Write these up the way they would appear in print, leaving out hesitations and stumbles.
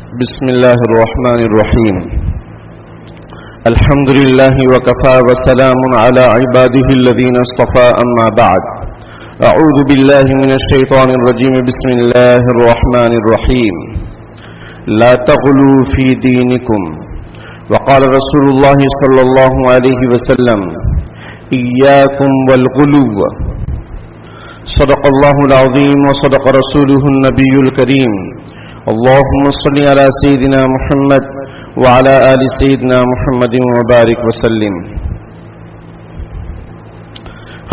بسم الله الرحمن الرحيم. الحمد لله وكفى وسلام على عباده الذين اصطفى أما بعد. أعوذ بالله من الشيطان الرجيم. بسم الله الرحمن الرحيم. لا تغلوا في دينكم. وقال رسول الله صلى الله عليه وسلم: إياكم والغلو. صدق الله العظيم وصدق رسوله النبي الكريم. اللهم صل على سيدنا محمد وعلى آل سيدنا محمد وبارك وسلم.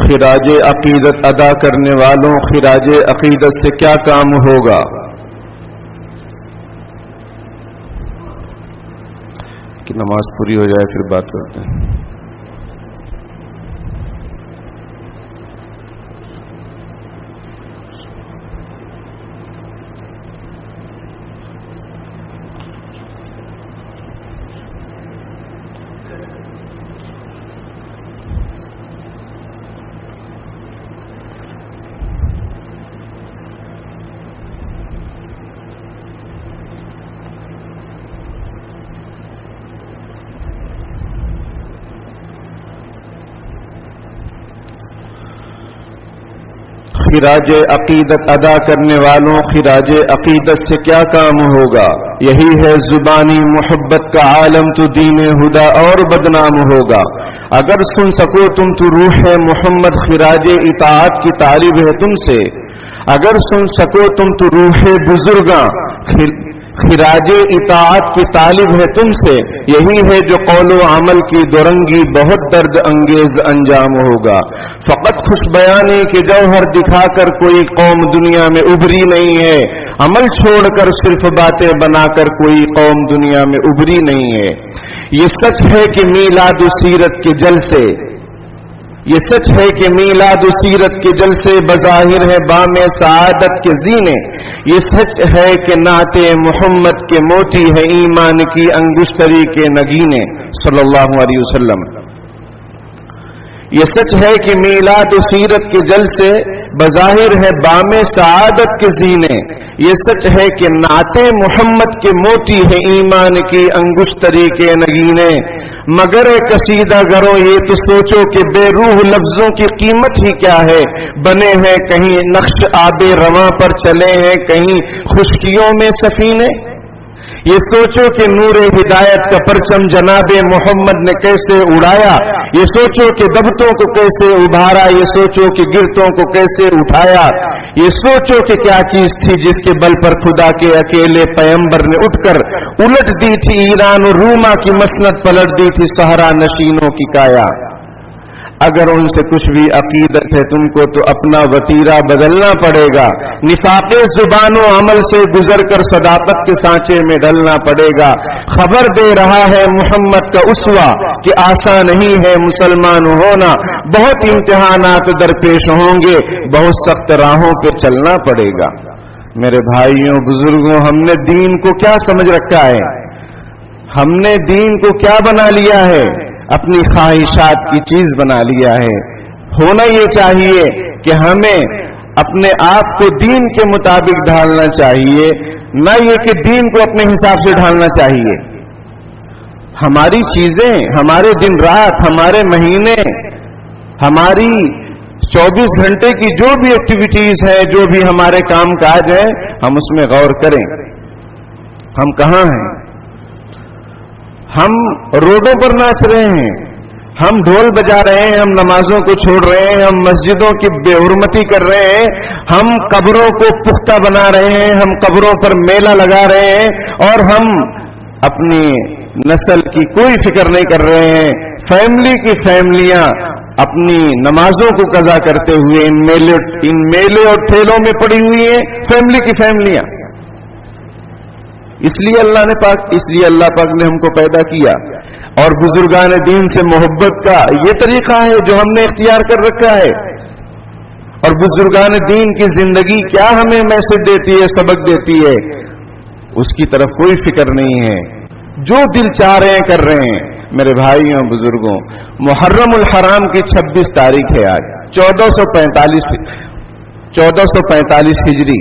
خراج عقیدت ادا کرنے والوں، خراج عقیدت سے کیا کام ہوگا؟ کہ نماز پوری ہو جائے پھر بات کرتے ہیں. خراج عقیدت ادا کرنے والوں، خراج عقیدت سے کیا کام ہوگا؟ یہی ہے زبانی محبت کا عالم تو دین ہدا اور بدنام ہوگا. اگر سن سکو تم تو روح محمد، خراج اطاعت کی طالب ہے تم سے. اگر سن سکو تم تو روح بزرگاں، خراج اطاعت کی طالب ہے تم سے. یہی ہے جو قول و عمل کی دورنگی بہت درد انگیز انجام ہوگا. فقط خوش بیانی کے جوہر دکھا کر کوئی قوم دنیا میں ابھری نہیں ہے. عمل چھوڑ کر صرف باتیں بنا کر کوئی قوم دنیا میں ابھری نہیں ہے. یہ سچ ہے کہ میلاد و سیرت کے جلسے، یہ سچ ہے کہ میلاد و سیرت کے جلسے بظاہر ہے بام سعادت کے زینے. یہ سچ ہے کہ نعت محمد کے موتی ہے ایمان کی انگشتری کے نگینے صلی اللہ علیہ وسلم. یہ سچ ہے کہ میلاد و سیرت کے جلسے بظاہر ہے بام سعادت کے زینے. یہ سچ ہے کہ نعت محمد کے موتی ہے ایمان کی انگشتری کے نگینے. مگر قصیدہ گرو یہ تو سوچو کہ بے روح لفظوں کی قیمت ہی کیا ہے. بنے ہیں کہیں نقش آب رواں پر، چلے ہیں کہیں خشکیوں میں سفینے. یہ سوچو کہ نور ہدایت کا پرچم جناب محمد نے کیسے اڑایا. یہ سوچو کہ دبتوں کو کیسے ابھارا. یہ سوچو کہ گرتوں کو کیسے اٹھایا. یہ سوچو کہ کیا چیز تھی جس کے بل پر خدا کے اکیلے پیغمبر نے اٹھ کر الٹ دی تھی ایران و روما کی مسند، پلٹ دی تھی صحرا نشینوں کی کایا. اگر ان سے کچھ بھی عقیدت ہے تم کو تو اپنا وتیرہ بدلنا پڑے گا. نفاق زبان و عمل سے گزر کر صداقت کے سانچے میں ڈلنا پڑے گا. خبر دے رہا ہے محمد کا اسوہ کہ آسان نہیں ہے مسلمان ہونا. بہت امتحانات درپیش ہوں گے، بہت سخت راہوں پہ چلنا پڑے گا. میرے بھائیوں بزرگوں، ہم نے دین کو کیا سمجھ رکھا ہے؟ ہم نے دین کو کیا بنا لیا ہے؟ اپنی خواہشات کی چیز بنا لیا ہے. ہونا یہ چاہیے کہ ہمیں اپنے آپ کو دین کے مطابق ڈھالنا چاہیے، نہ یہ کہ دین کو اپنے حساب سے ڈھالنا چاہیے. ہماری چیزیں، ہمارے دن رات، ہمارے مہینے، ہماری 24 گھنٹے کی جو بھی ایکٹیویٹیز ہیں، جو بھی ہمارے کام کاج ہیں، ہم اس میں غور کریں. ہم کہاں ہیں؟ ہم روڈوں پر ناچ رہے ہیں، ہم ڈھول بجا رہے ہیں، ہم نمازوں کو چھوڑ رہے ہیں، ہم مسجدوں کی بے حرمتی کر رہے ہیں، ہم قبروں کو پختہ بنا رہے ہیں، ہم قبروں پر میلہ لگا رہے ہیں، اور ہم اپنی نسل کی کوئی فکر نہیں کر رہے ہیں. فیملی کی فیملیاں اپنی نمازوں کو قضا کرتے ہوئے ان میلے اور ٹھیلوں میں پڑی ہوئی ہیں. فیملی کی فیملیاں. اس لیے اللہ پاک نے ہم کو پیدا کیا، اور بزرگان دین سے محبت کا یہ طریقہ ہے جو ہم نے اختیار کر رکھا ہے. اور بزرگان دین کی زندگی کیا ہمیں میسج دیتی ہے، سبق دیتی ہے، اس کی طرف کوئی فکر نہیں ہے. جو دل چاہ رہے ہیں کر رہے ہیں. میرے بھائیوں بزرگوں، محرم الحرام کی 26 تاریخ ہے آج، 1445 ہجری.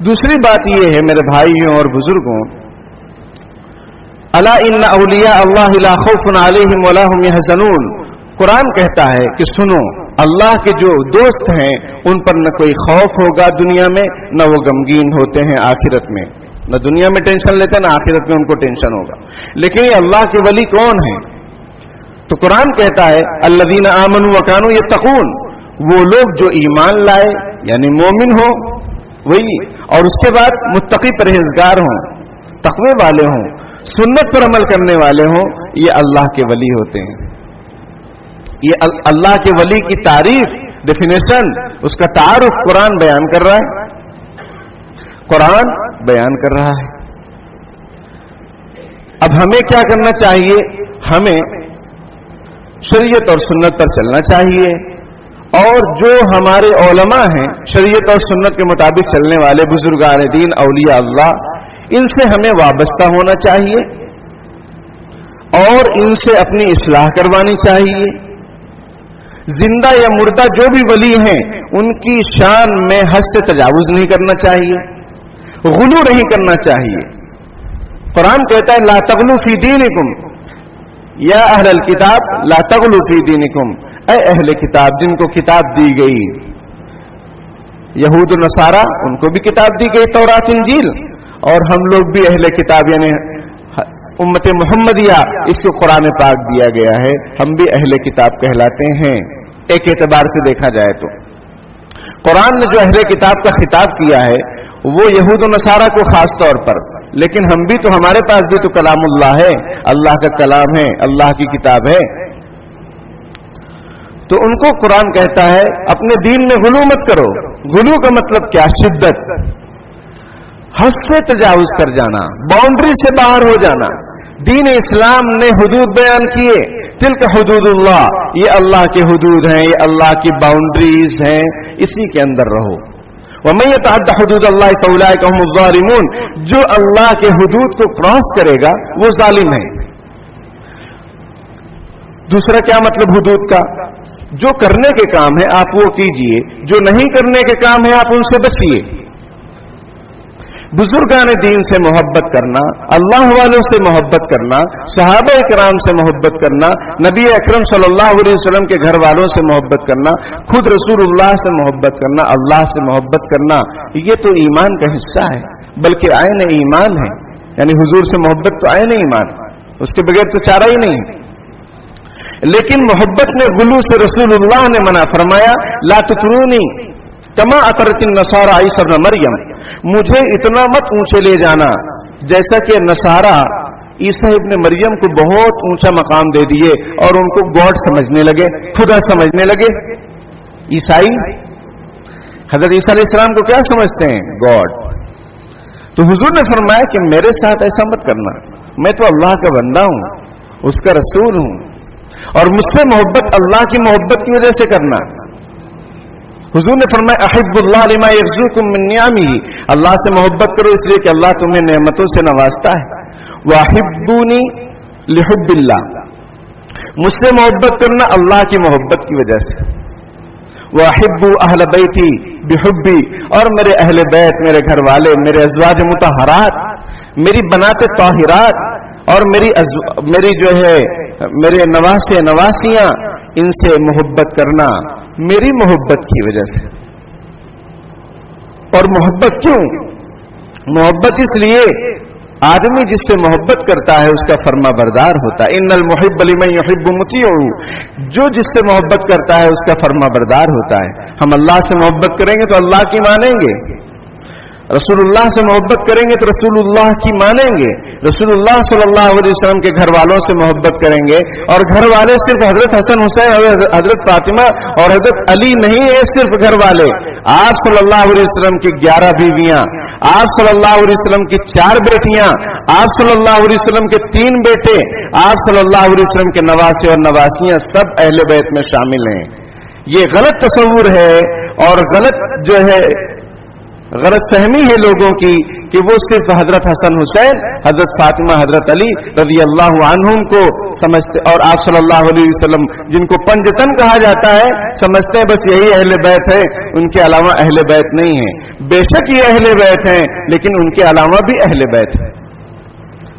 دوسری بات یہ ہے میرے بھائیوں اور بزرگوں، الا ان اولیاء اللہ لا خوف علیہم ولا هم يحزنون، قرآن کہتا ہے کہ سنو، اللہ کے جو دوست ہیں ان پر نہ کوئی خوف ہوگا دنیا میں، نہ وہ غمگین ہوتے ہیں آخرت میں، نہ دنیا میں ٹینشن لیتے ہیں نہ آخرت میں ان کو ٹینشن ہوگا۔ لیکن یہ اللہ کے ولی کون ہیں؟ تو قرآن کہتا ہے الذین آمنوا وکانوا یتقون، وہ لوگ جو ایمان لائے یعنی مومن ہو وہی، اور اس کے بعد متقی پرہیزگار ہوں، تقوی والے ہوں، سنت پر عمل کرنے والے ہوں، یہ اللہ کے ولی ہوتے ہیں۔ یہ اللہ کے ولی کی تعریف، ڈیفینیشن، اس کا تعارف قرآن بیان کر رہا ہے، قرآن بیان کر رہا ہے۔ اب ہمیں کیا کرنا چاہیے؟ ہمیں شریعت اور سنت پر چلنا چاہیے، اور جو ہمارے علماء ہیں شریعت اور سنت کے مطابق چلنے والے بزرگان دین اولیاء اللہ، ان سے ہمیں وابستہ ہونا چاہیے اور ان سے اپنی اصلاح کروانی چاہیے۔ زندہ یا مردہ جو بھی ولی ہیں ان کی شان میں حد سے تجاوز نہیں کرنا چاہیے، غلو نہیں کرنا چاہیے۔ قرآن کہتا ہے لا تغلو فی دینکم یا اہل الکتاب لا تغلو فی دینکم، اے اہل کتاب جن کو کتاب دی گئی، یہود و نصارہ ان کو بھی کتاب دی گئی تورات انجیل، اور ہم لوگ بھی اہل کتاب یعنی امت محمدیہ، اس کو قرآن پاک دیا گیا ہے، ہم بھی اہل کتاب کہلاتے ہیں۔ ایک اعتبار سے دیکھا جائے تو قرآن نے جو اہل کتاب کا خطاب کیا ہے وہ یہود و نصارہ کو خاص طور پر، لیکن ہم بھی تو، ہمارے پاس بھی تو کلام اللہ ہے، اللہ کا کلام ہے، اللہ کی کتاب ہے۔ تو ان کو قرآن کہتا ہے اپنے دین میں غلو مت کرو۔ غلو کا مطلب کیا؟ شدت، حد سے تجاوز کر جانا، باؤنڈری سے باہر ہو جانا۔ دین اسلام نے حدود بیان کیے، تلک حدود اللہ، یہ اللہ کے حدود ہیں، یہ اللہ کی باؤنڈریز ہیں، اسی کے اندر رہو۔ وَمَن يَتَعَدَّ حُدُودَ اللَّهِ فَأُولَٰئِكَ هُمُ الظَّالِمُونَ، جو اللہ کے حدود کو کراس کرے گا وہ ظالم ہے۔ دوسرا کیا مطلب حدود کا؟ جو کرنے کے کام ہے آپ وہ کیجئے، جو نہیں کرنے کے کام ہے آپ ان سے بچیے۔ بزرگان دین سے محبت کرنا، اللہ والوں سے محبت کرنا، صحابہ کرام سے محبت کرنا، نبی اکرم صلی اللہ علیہ وسلم کے گھر والوں سے محبت کرنا، خود رسول اللہ سے محبت کرنا، اللہ سے محبت کرنا، یہ تو ایمان کا حصہ ہے، بلکہ عین ایمان ہے۔ یعنی حضور سے محبت تو عین ایمان، اس کے بغیر تو چارہ ہی نہیں۔ لیکن محبت میں غلو سے رسول اللہ نے منع فرمایا، لا تطرونی کما اطرت النصارى عیسی ابن مریم، مجھے اتنا مت اونچے لے جانا جیسا کہ نصارہ عیسی ابن مریم کو بہت اونچا مقام دے دیے اور ان کو گاڈ سمجھنے لگے، خدا سمجھنے لگے۔ عیسائی حضرت عیسیٰ علیہ السلام کو کیا سمجھتے ہیں؟ گاڈ۔ تو حضور نے فرمایا کہ میرے ساتھ ایسا مت کرنا، میں تو اللہ کا بندہ ہوں، اس کا رسول ہوں، اور مجھ سے محبت اللہ کی محبت کی وجہ سے کرنا۔ حضور نے فرمایا احب اللہ لما یرزقکم من نعمہ، اللہ سے محبت کرو اس لیے کہ اللہ تمہیں نعمتوں سے نوازتا ہے۔ واحبونی لحب اللہ، مجھ سے محبت کرنا اللہ کی محبت کی وجہ سے۔ واحبوا اہل بیتی بحبی، اور میرے اہل بیت، میرے گھر والے، میرے ازواج مطہرات، میری بنات طاہرات، اور میری جو ہے میرے نواسے نواسیاں، ان سے محبت کرنا میری محبت کی وجہ سے۔ اور محبت کیوں؟ محبت اس لیے آدمی جس سے محبت کرتا ہے اس کا فرما بردار ہوتا ہے۔ ان المحب لمن يحب مطیع، جو جس سے محبت کرتا ہے اس کا فرما بردار ہوتا ہے۔ ہم اللہ سے محبت کریں گے تو اللہ کی مانیں گے، رسول اللہ سے محبت کریں گے تو رسول اللہ کی مانیں گے، رسول اللہ صلی اللہ علیہ وسلم کے گھر والوں سے محبت کریں گے، اور گھر والے صرف حضرت حسن حسین، حضرت فاطمہ اور حضرت علی نہیں ہے، صرف گھر والے آپ صلی اللہ علیہ وسلم کی 11 بیویاں، آپ صلی اللہ علیہ وسلم کی 4 بیٹیاں، آپ صلی اللہ علیہ وسلم کے 3 بیٹے، آپ صلی اللہ علیہ وسلم کے نواسے اور نواسیاں سب اہل بیت میں شامل ہیں۔ یہ غلط تصور ہے اور غلط جو ہے غلط فہمی ہے لوگوں کی کہ وہ صرف حضرت حسن حسین، حضرت فاطمہ، حضرت علی رضی اللہ عنہم کو سمجھتے، اور آپ صلی اللہ علیہ وسلم جن کو پنجتن کہا جاتا ہے، سمجھتے ہیں بس یہی اہل بیت ہے، ان کے علاوہ اہل بیت نہیں ہیں۔ بے شک یہ اہل بیت ہیں، لیکن ان کے علاوہ بھی اہل بیت ہیں۔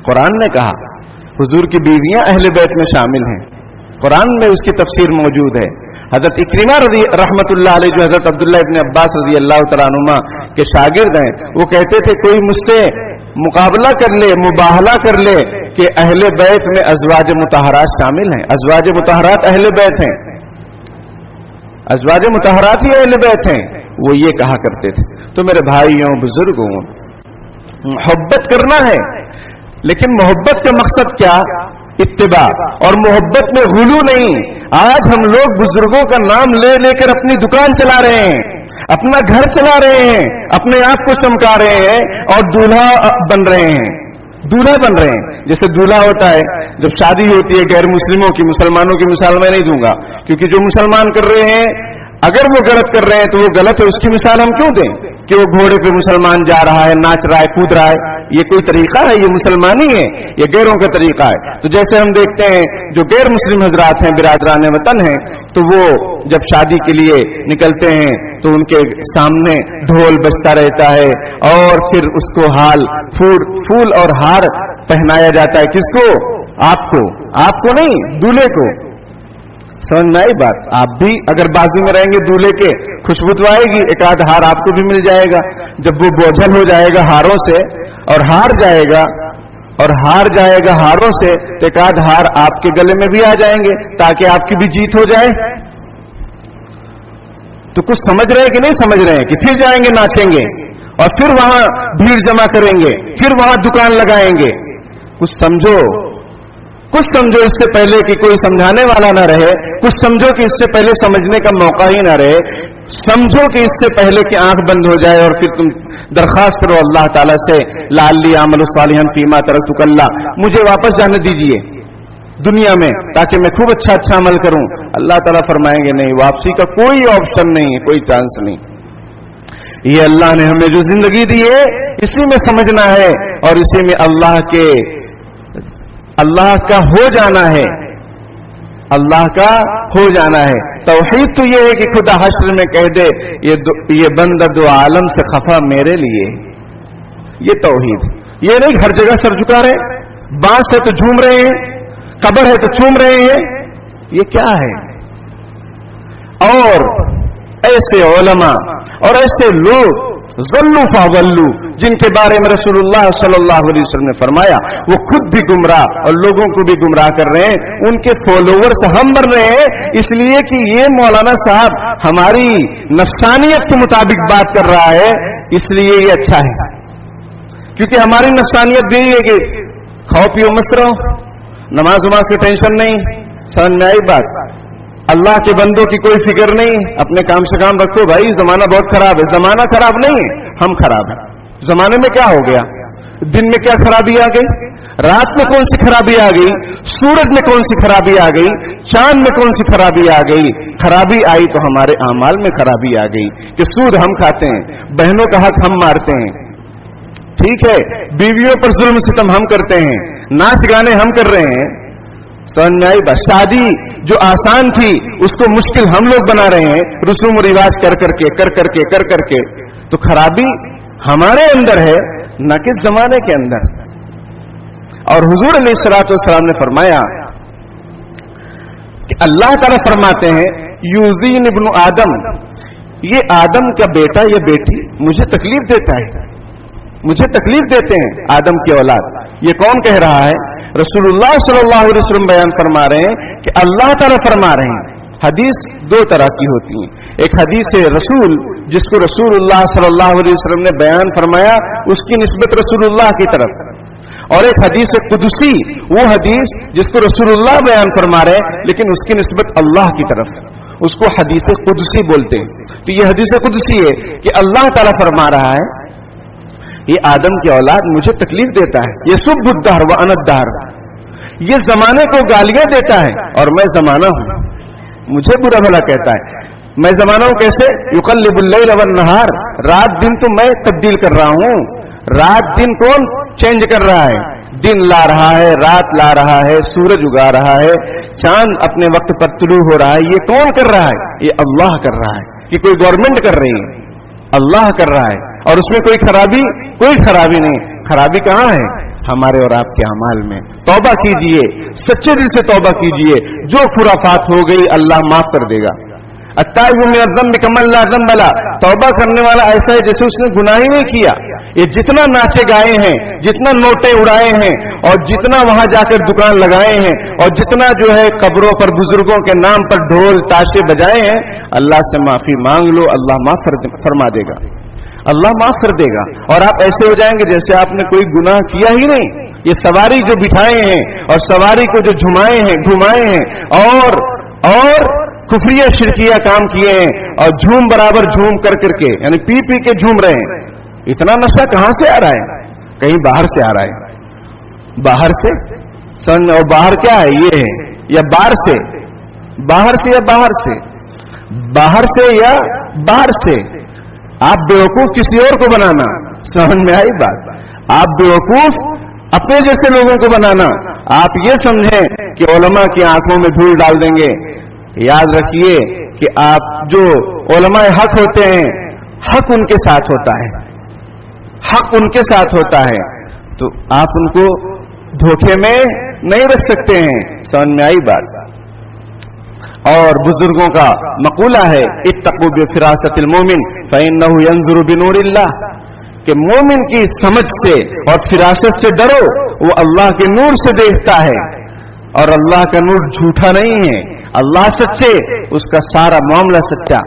قرآن نے کہا حضور کی بیویاں اہل بیت میں شامل ہیں، قرآن میں اس کی تفسیر موجود ہے۔ حضرت اکرمہ رضی رحمت اللہ علیہ، جو حضرت عبداللہ ابن عباس رضی اللہ تعالیٰ عنہما کے شاگرد ہیں، وہ کہتے تھے کوئی مجھ سے مقابلہ کر لے، مباہلہ کر لے کہ اہل بیت میں ازواج مطہرات شامل ہیں، ازواج مطہرات اہل بیت ہیں، ازواج مطہرات ہی اہل بیت ہیں، وہ یہ کہا کرتے تھے۔ تو میرے بھائیوں، بزرگوں، محبت کرنا ہے، لیکن محبت کا مقصد کیا؟ اتباع، اور محبت میں غلو نہیں۔ آج ہم لوگ بزرگوں کا نام لے لے کر اپنی دکان چلا رہے ہیں، اپنا گھر چلا رہے ہیں، اپنے آپ کو چمکا رہے ہیں اور دولہا بن رہے ہیں، دولہا بن رہے ہیں۔ جیسے دولہا ہوتا ہے جب شادی ہوتی ہے غیر مسلموں کی، مسلمانوں کی مثال میں نہیں دوں گا، کیونکہ جو مسلمان کر رہے ہیں اگر وہ غلط کر رہے ہیں تو وہ غلط ہے، اس کی مثال ہم کیوں دیں کہ وہ گھوڑے پہ مسلمان جا رہا ہے، ناچ رہا ہے، کود رہا ہے؟ یہ کوئی طریقہ ہے؟ یہ مسلمانی ہے؟ یہ غیروں کا طریقہ ہے۔ تو جیسے ہم دیکھتے ہیں جو غیر مسلم حضرات ہیں، برادران وطن ہیں، تو وہ جب شادی کے لیے نکلتے ہیں تو ان کے سامنے ڈھول بجتا رہتا ہے، اور پھر اس کو پھول اور ہار پہنایا جاتا ہے۔ کس کو؟ آپ کو نہیں، دولہے کو۔ سمجھ میں آئی بات؟ آپ بھی اگر بازو میں رہیں گے دولہے کے، خوشبو تو آئے گی، ایک آدھ ہار آپ کو بھی مل جائے گا۔ جب وہ بوجھل ہو جائے گا ہاروں سے اور ہار جائے گا ہاروں سے، تو ایک آدھ ہار آپ کے گلے میں بھی آ جائیں گے تاکہ آپ کی بھی جیت ہو جائے۔ تو کچھ سمجھ رہے ہیں کہ نہیں سمجھ رہے ہیں کہ پھر جائیں گے ناچیں گے، اور پھر وہاں بھیڑ جمع کریں گے، پھر وہاں دکان لگائیں گے۔ کچھ سمجھو اس سے پہلے کہ کوئی سمجھانے والا نہ رہے، کچھ سمجھو کہ اس سے پہلے سمجھنے کا موقع ہی نہ رہے، سمجھو کہ اس سے پہلے کہ آنکھ بند ہو جائے، اور پھر تم درخواست کرو اللہ تعالیٰ سے، لعلی اعمل صالحا فیما ترکت اللہ، مجھے واپس جانے دیجئے دنیا میں تاکہ میں خوب اچھا عمل کروں۔ اللہ تعالیٰ فرمائیں گے نہیں، واپسی کا کوئی آپشن نہیں ہے، کوئی چانس نہیں۔ یہ اللہ نے ہمیں جو زندگی دی ہے اسی میں سمجھنا ہے، اور اسی میں اللہ کا ہو جانا ہے، اللہ کا ہو جانا ہے۔ توحید تو یہ ہے کہ خدا حشر میں کہہ دے یہ بندہ دو عالم سے خفا میرے لیے، یہ توحید۔ یہ نہیں ہر جگہ سر جھکا رہے، بانس ہے تو جھوم رہے ہیں، قبر ہے تو چوم رہے ہیں، یہ کیا ہے؟ اور ایسے علماء اور ایسے لوگ ضلوا فاضلوا، جن کے بارے میں رسول اللہ صلی اللہ علیہ وسلم نے فرمایا وہ خود بھی گمراہ اور لوگوں کو بھی گمراہ کر رہے ہیں، ان کے فالوورز ہم بن رہے ہیں، اس لیے کہ یہ مولانا صاحب ہماری نفسانیت کے مطابق بات کر رہا ہے، اس لیے یہ اچھا ہے، کیونکہ ہماری نفسانیت بھی ہے کہ کھاؤ پیو مست رہو، نماز کی ٹینشن نہیں۔ سمجھ میں آئی بات؟ اللہ کے بندوں کی کوئی فکر نہیں، اپنے کام سے کام رکھو بھائی، زمانہ بہت خراب ہے۔ زمانہ خراب نہیں ہے، ہم خراب ہیں۔ زمانے میں کیا ہو گیا؟ دن میں کیا خرابی آ گئی؟ رات میں کون سی خرابی آ گئی؟ سورج میں کون سی خرابی آ گئی؟ چاند میں کون سی خرابی آ گئی؟ خرابی آئی تو ہمارے اعمال میں خرابی آ گئی کہ سود ہم کھاتے ہیں، بہنوں کا حق ہم مارتے ہیں، ٹھیک ہے، بیویوں پر ظلم ستم ہم کرتے ہیں، ناچ گانے ہم کر رہے ہیں۔ سمجھ میں آئی بات؟ شادی جو آسان تھی اس کو مشکل ہم لوگ بنا رہے ہیں، رسوم و رواج کر کر کے، تو خرابی ہمارے اندر ہے نہ کہ زمانے کے اندر۔ اور حضور علیہ الصلوۃ والسلام نے فرمایا کہ اللہ تعالیٰ فرماتے ہیں یوزین ابن آدم، یہ آدم کا بیٹا یا بیٹی مجھے تکلیف دیتا ہے، مجھے تکلیف دیتے ہیں آدم کی اولاد۔ یہ کون کہہ رہا ہے؟ رسول اللہ صلی اللہ علیہ وسلم بیان فرما رہے ہیں کہ اللہ تعالیٰ فرما رہے ہیں۔ حدیث دو طرح کی ہوتی ہیں، ایک حدیث رسول جس کو رسول اللہ صلی اللہ علیہ وسلم نے بیان فرمایا، اس کی نسبت رسول اللہ کی طرف، اور ایک حدیث قدسی، وہ حدیث جس کو رسول اللہ بیان فرما رہے ہیں لیکن اس کی نسبت اللہ کی طرف، اس کو حدیث قدسی بولتے ہیں۔ تو یہ حدیث قدسی ہے کہ اللہ تعالیٰ فرما رہا ہے یہ آدم کی اولاد مجھے تکلیف دیتا ہے، یہ سب الدہر وانا الدہر، یہ زمانے کو گالیاں دیتا ہے اور میں زمانہ ہوں، مجھے برا بھلا کہتا ہے۔ میں زمانہ ہوں کیسے؟ یقلب اللیل والنہار، رات دن تو میں تبدیل کر رہا ہوں. رات دن کون چینج کر رہا ہے؟ دن لا رہا ہے، رات لا رہا ہے، سورج اگا رہا ہے، چاند اپنے وقت پر طلوع ہو رہا ہے. یہ کون کر رہا ہے؟ یہ اللہ کر رہا ہے. یہ کوئی گورنمنٹ کر رہی ہے؟ اللہ کر رہا ہے. اور اس میں کوئی خرابی نہیں. خرابی کہاں ہے؟ ہمارے اور آپ کے اعمال میں. توبہ کیجئے، سچے دل سے توبہ کیجئے. جو خرافات ہو گئی اللہ معاف کر دے گا. التائب من الذنب کمن لا ذنب له، توبہ کرنے والا ایسا ہے جیسے اس نے گناہ ہی نہیں کیا. یہ جتنا ناچے گائے ہیں، جتنا نوٹیں اڑائے ہیں، اور جتنا وہاں جا کر دکان لگائے ہیں، اور جتنا جو ہے قبروں پر بزرگوں کے نام پر ڈھول تاشے بجائے ہیں، اللہ سے معافی مانگ لو، اللہ معاف فرما دے گا. اللہ معاف کر دے گا. اور آپ ایسے ہو جائیں گے جیسے آپ نے کوئی گناہ کیا ہی نہیں. یہ سواری جو بٹھائے ہیں اور سواری کو جو گھمائے ہیں اور کفریہ شرکیہ کام کیے ہیں، اور جھوم برابر جھوم کر کے یعنی پی کے جھوم رہے ہیں. اتنا نشہ کہاں سے آ رہا ہے؟ کہیں باہر سے آ رہا ہے. باہر سے اور باہر کیا ہے؟ یہ ہے یا باہر سے؟ باہر سے یا باہر سے؟ باہر سے یا باہر سے؟ آپ بیوقوف کسی اور کو بنانا. سمجھ میں آئی بات؟ آپ بیوقوف اپنے جیسے لوگوں کو بنانا. آپ یہ سمجھیں کہ علماء کی آنکھوں میں دھول ڈال دیں گے. یاد رکھیے کہ آپ جو علماء حق ہوتے ہیں، حق ان کے ساتھ ہوتا ہے. حق ان کے ساتھ ہوتا ہے، تو آپ ان کو دھوکے میں نہیں رکھ سکتے ہیں. سمجھ میں آئی بات؟ اور بزرگوں کا مقولہ ہے اتقوا بفراست المومن فإنه ينظر بنور اللہ، کہ مومن کی سمجھ سے اور فراست سے ڈرو، وہ اللہ کے نور سے دیکھتا ہے. اور اللہ کا نور جھوٹا نہیں ہے، اللہ سچے، اس کا سارا معاملہ سچا.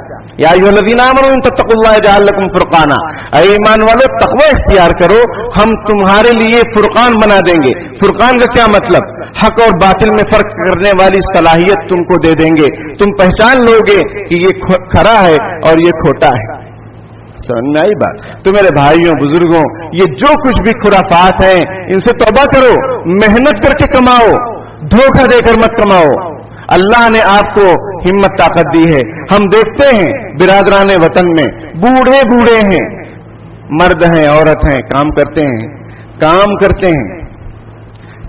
یا ایھا الذین آمنوا ان تتقوا اللہ یجعل لکم فرقانا، اے ایمان والو تقوی اختیار کرو، ہم تمہارے لیے فرقان بنا دیں گے. فرقان کا کیا مطلب؟ حق اور باطل میں فرق کرنے والی صلاحیت تم کو دے دیں گے. تم پہچان لو گے کہ یہ کھرا ہے اور یہ کھوٹا ہے. سمجھ میں آئی بات؟ تو میرے بھائیوں بزرگوں، یہ جو کچھ بھی خرافات ہیں ان سے توبہ کرو. محنت کر کے کماؤ، دھوکہ دے کر مت کماؤ. اللہ نے آپ کو ہمت طاقت دی ہے. ہم دیکھتے ہیں برادران وطن میں بوڑھے ہیں، مرد ہیں عورت ہیں، کام کرتے ہیں،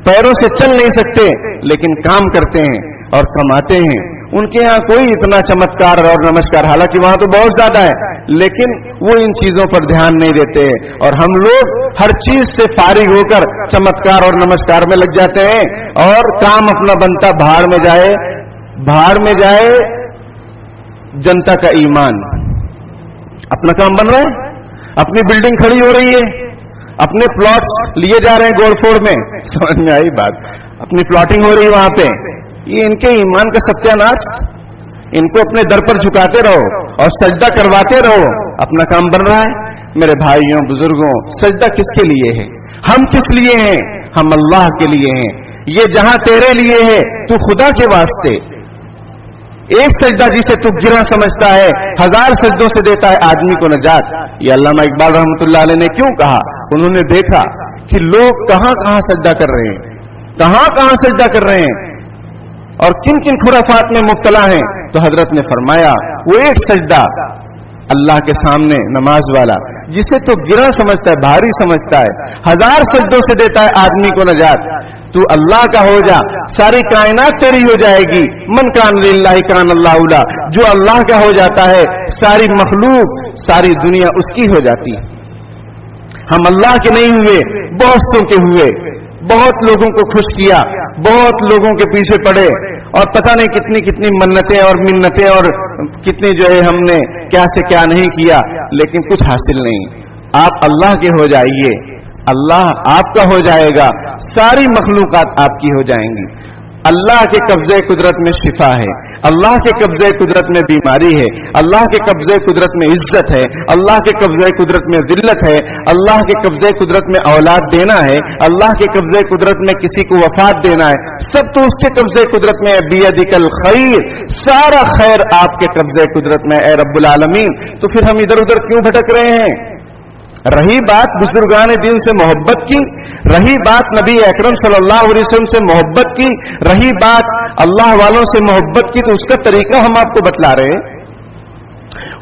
پیروں سے چل نہیں سکتے لیکن کام کرتے ہیں اور کماتے ہیں. ان کے ہاں کوئی اتنا چمتکار اور نمسکار، حالانکہ وہاں تو بہت زیادہ ہے، لیکن وہ ان چیزوں پر دھیان نہیں دیتے. اور ہم لوگ ہر چیز سے فارغ ہو کر چمتکار اور نمسکار میں لگ جاتے ہیں، اور کام اپنا بنتا بھاڑ میں جائے جنتا کا ایمان. اپنا کام بن رہا ہے، اپنی بلڈنگ کھڑی ہو رہی ہے، اپنے پلاٹس لیے جا رہے ہیں گول فوڑ میں. سمجھ میں آئی بات؟ اپنی پلاٹنگ ہو رہی ہے وہاں پہ. یہ ان کے ایمان کا ستیہ ناش. ان کو اپنے در پر جھکاتے رہو اور سجدہ کرواتے رہو، اپنا کام بن رہا ہے. میرے بھائیوں بزرگوں، سجدہ کس کے لیے ہے؟ ہم کس لیے ہیں؟ ہم اللہ کے لیے ہیں. یہ جہاں تیرے لیے ہے، تو خدا کے واسطے. ایک سجدہ جسے تو گرا سمجھتا ہے، 1000 سجدوں سے دیتا ہے آدمی کو نجات. یہ علامہ اقبال رحمۃ اللہ علیہ نے کیوں کہا؟ انہوں نے دیکھا کہ لوگ کہاں سجدہ کر رہے ہیں، کہاں سجدہ کر رہے ہیں، اور کن خرافات میں مبتلا ہیں. تو حضرت نے فرمایا وہ ایک سجدہ اللہ کے سامنے نماز والا، جسے تو گرا سمجھتا ہے، بھاری سمجھتا ہے، 1000 سجدوں سے دیتا ہے آدمی کو نجات. تو اللہ کا ہو جا، ساری کائنات تیری ہو جائے گی. من کان للہ کان اللہ اولا، جو اللہ کا ہو جاتا ہے ساری مخلوق، ساری دنیا اس کی ہو جاتی ہے. ہم اللہ کے نہیں ہوئے، بہتوں کے ہوئے. بہت لوگوں کو خوش کیا، بہت لوگوں کے پیچھے پڑے، اور پتہ نہیں کتنی منتیں اور منتیں اور کتنی جو ہے ہم نے کیا سے کیا نہیں کیا، لیکن کچھ حاصل نہیں. آپ اللہ کے ہو جائیے، اللہ آپ کا ہو جائے گا، ساری مخلوقات آپ کی ہو جائیں گی. اللہ کے قبضے قدرت میں شفا ہے، اللہ کے قبضے قدرت میں بیماری ہے، اللہ کے قبضے قدرت میں عزت ہے، اللہ کے قبضے قدرت میں ذلت ہے، اللہ کے قبضے قدرت میں اولاد دینا ہے، اللہ کے قبضے قدرت میں کسی کو وفات دینا ہے. سب تو اس کے قبضے قدرت میں. بیدک الخیر، سارا خیر آپ کے قبضے قدرت میں اے رب العالمین. تو پھر ہم ادھر ادھر کیوں بھٹک رہے ہیں؟ رہی بات بزرگان دین سے محبت کی، رہی بات نبی اکرم صلی اللہ علیہ وسلم سے محبت کی، رہی بات اللہ والوں سے محبت کی، تو اس کا طریقہ ہم آپ کو بتلا رہے ہیں.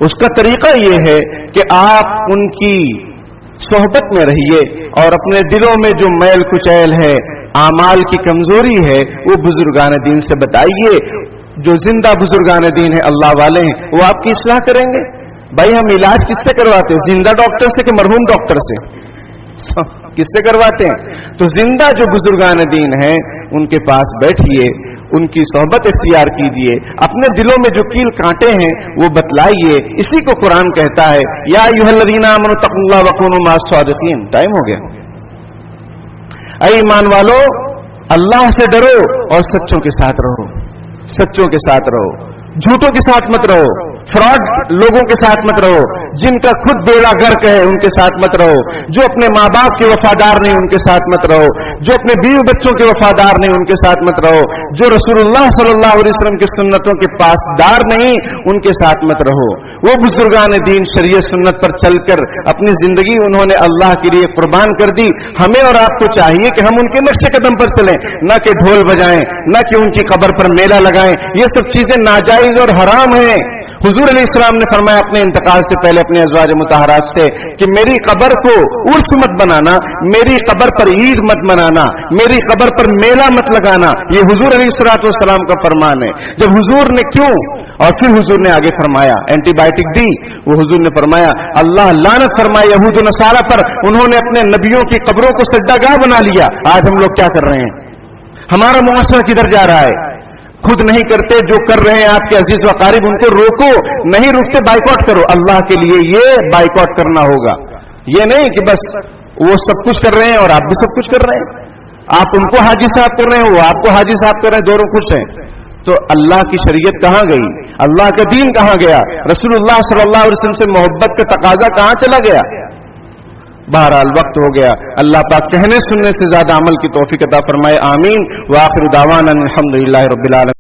اس کا طریقہ یہ ہے کہ آپ ان کی صحبت میں رہیے اور اپنے دلوں میں جو میل کچیل ہے، اعمال کی کمزوری ہے، وہ بزرگان دین سے بتائیے. جو زندہ بزرگان دین ہیں، اللہ والے ہیں، وہ آپ کی اصلاح کریں گے. بھائی ہم علاج کس سے کرواتے ہیں؟ زندہ ڈاکٹر سے کہ مرحوم ڈاکٹر سے؟ کس سے کرواتے ہیں؟ تو زندہ جو بزرگان دین ہیں ان کے پاس بیٹھیے، ان کی صحبت اختیار کیجیے، اپنے دلوں میں جو کیل کانٹے ہیں وہ بتلائیے. اسی کو قرآن کہتا ہے یا ایھا الذین آمنوا اتقوا اللہ وکونوا مع الصادقین. ٹائم ہو گیا. اے ایمان والو، اللہ سے ڈرو اور سچوں کے ساتھ رہو. سچوں کے ساتھ رہو، جھوٹوں کے ساتھ مت رہو، فراڈ لوگوں کے ساتھ مت رہو، جن کا خود بیڑا غرق ہے ان کے ساتھ مت رہو، جو اپنے ماں باپ کے وفادار نہیں ان کے ساتھ مت رہو، جو اپنے بیوی بچوں کے وفادار نہیں ان کے ساتھ مت رہو، جو رسول اللہ صلی اللہ علیہ وسلم کی سنتوں کے پاسدار نہیں ان کے ساتھ مت رہو. وہ بزرگان دین شریعت سنت پر چل کر اپنی زندگی انہوں نے اللہ کے لیے قربان کر دی. ہمیں اور آپ کو چاہیے کہ ہم ان کے نقش قدم پر چلیں، نہ کہ ڈھول بجائیں، نہ کہ ان کی قبر پر میلہ لگائیں. یہ سب چیزیں ناجائز اور حرام ہیں. حضور علیہ السلام نے فرمایا اپنے انتقال سے پہلے اپنے ازواج مطہرات سے کہ میری قبر کو عرس مت بنانا، میری قبر پر عید مت منانا، میری قبر پر میلہ مت لگانا. یہ حضور علیہ السلام کا فرمان ہے. جب حضور نے کیوں اور پھر حضور نے آگے فرمایا، اینٹی بائیوٹک دی، وہ حضور نے فرمایا اللہ لعنت فرمائے یہود و نصارہ پر، انہوں نے اپنے نبیوں کی قبروں کو سجدہ گاہ بنا لیا. آج ہم لوگ کیا کر رہے ہیں؟ ہمارا معاشرہ کدھر جا رہا ہے؟ خود نہیں کرتے، جو کر رہے ہیں آپ کے عزیز و اقارب ان کو روکو. نہیں روکتے بائیکاٹ کرو. اللہ کے لیے یہ بائیکاٹ کرنا ہوگا. یہ نہیں کہ بس وہ سب کچھ کر رہے ہیں اور آپ بھی سب کچھ کر رہے ہیں. آپ ان کو حاجی صاحب کر رہے ہیں، وہ آپ کو حاجی صاحب کر رہے ہیں، دونوں خوش ہیں. تو اللہ کی شریعت کہاں گئی؟ اللہ کا دین کہاں گیا؟ رسول اللہ صلی اللہ علیہ وسلم سے محبت کا تقاضا کہاں چلا گیا؟ بہرحال وقت ہو گیا. اللہ پاک کہنے سننے سے زیادہ عمل کی توفیق عطا فرمائے. آمین. وآخر دعوانا الحمدللہ رب العالمین.